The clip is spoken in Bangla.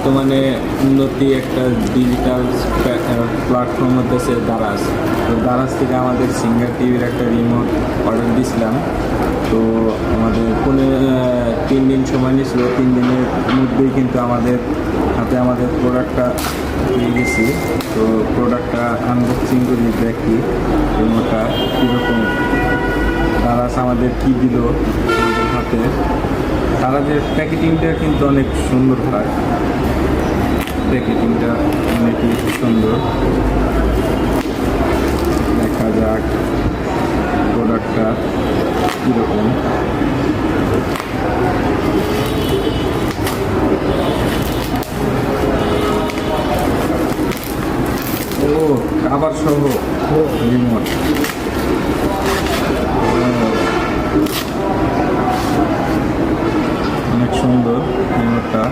বর্তমানে উন্নতি একটা ডিজিটাল প্ল্যাটফর্ম হতেছে দারাজ। তো দারাজ থেকে আমাদের সিঙ্গার টিভির একটা রিমোট অর্ডার দিয়েছিলাম। তো আমাদের 3 দিন সময় নিয়েছিল, 3 দিনের মধ্যেই কিন্তু আমাদের হাতে আমাদের প্রোডাক্টটা পেয়ে গেছি। তো প্রোডাক্টটা আনবক্সিং করে দেখি রিমোটটা কীরকম, দারাজ আমাদের কী দিল আমাদের হাতে। দারাজের প্যাকেটিংটা কিন্তু অনেক সুন্দর হয়, প্যাকেটিংটা অনেকই সুন্দর। দেখা যাক প্রোডাক্টটা কীরকম। ও কাভার সহ রিমোট, অনেক সুন্দর রিমোটটা।